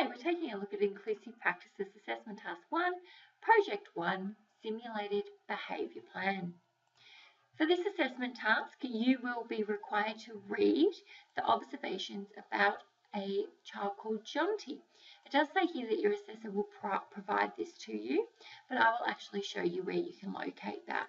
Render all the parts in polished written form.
Today we're taking a look at Inclusive Practices Assessment Task 1, Project 1, Simulated Behaviour Plan. For this assessment task, you will be required to read the observations about a child called Jonty. It does say here that your assessor will provide this to you, but I will actually show you where you can locate that.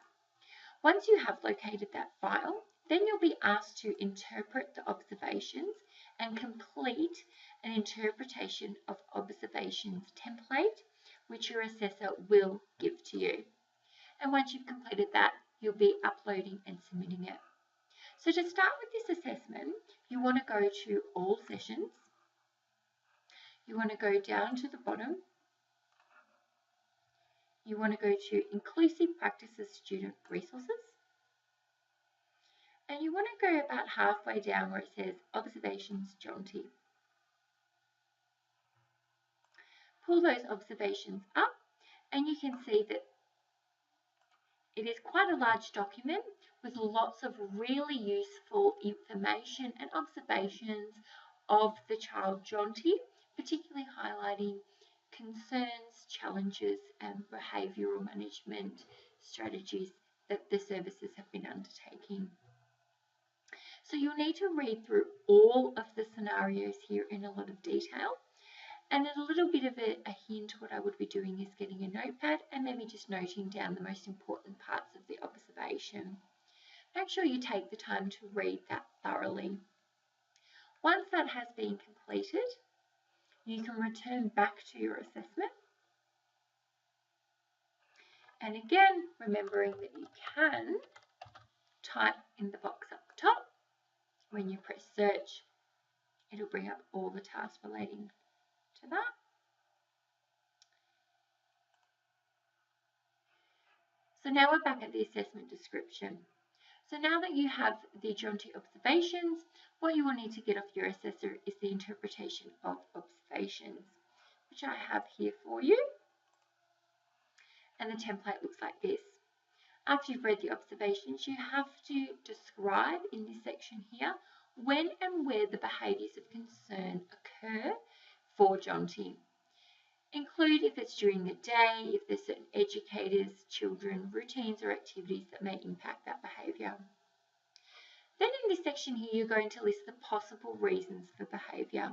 Once you have located that file, then you'll be asked to interpret the observations and complete an interpretation of observations template, which your assessor will give to you. And once you've completed that, you'll be uploading and submitting it. So to start with this assessment, you want to go to all sessions. You want to go down to the bottom. You want to go to Inclusive Practices Student Resources. And you want to go about halfway down where it says Observations Jonty. Pull those observations up and you can see that it is quite a large document with lots of really useful information and observations of the child Jonty, particularly highlighting concerns, challenges and behavioural management strategies that the services have been undertaking. So you'll need to read through all of the scenarios here in a lot of detail. And a little bit of a hint, what I would be doing is getting a notepad and maybe just noting down the most important parts of the observation. Make sure you take the time to read that thoroughly. Once that has been completed, you can return back to your assessment. And again, remembering that you can type in the box up the top. When you press search, it'll bring up all the tasks relating to that. So now we're back at the assessment description. So now that you have the Jonty observations, what you will need to get off your assessor is the interpretation of observations, which I have here for you. And the template looks like this. After you've read the observations, you have to describe in this section here when and where the behaviours of concern occur for Jonty. Include if it's during the day, if there's certain educators, children, routines or activities that may impact that behaviour. Then in this section here, you're going to list the possible reasons for behaviour.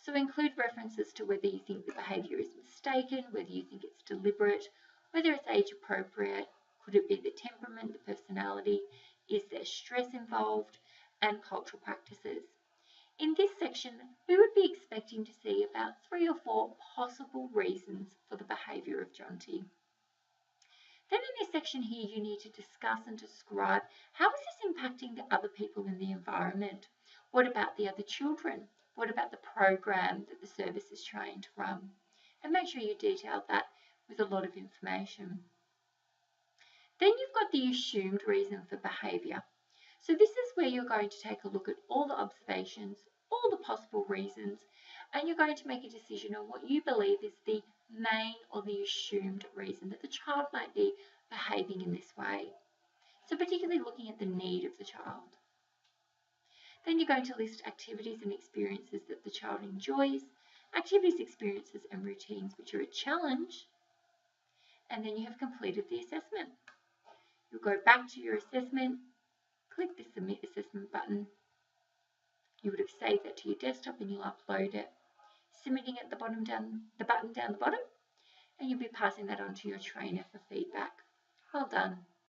So include references to whether you think the behaviour is mistaken, whether you think it's deliberate, whether it's age appropriate, could it be the temperament, the personality, is there stress involved, and cultural practices. In this section, we would be expecting to see about 3 or 4 possible reasons for the behaviour of Jonty. Then in this section here, you need to discuss and describe how is this impacting the other people in the environment? What about the other children? What about the program that the service is trying to run? And make sure you detail that with a lot of information. Then you've got the assumed reason for behaviour. So this is where you're going to take a look at all the observations, all the possible reasons, and you're going to make a decision on what you believe is the main or the assumed reason that the child might be behaving in this way. So particularly looking at the need of the child. Then you're going to list activities and experiences that the child enjoys, activities, experiences and routines which are a challenge, and then you have completed the assessment. You'll go back to your assessment, click the Submit Assessment button. You would have saved that to your desktop and you'll upload it, submitting at the button down the bottom, and you'll be passing that on to your trainer for feedback. Well done.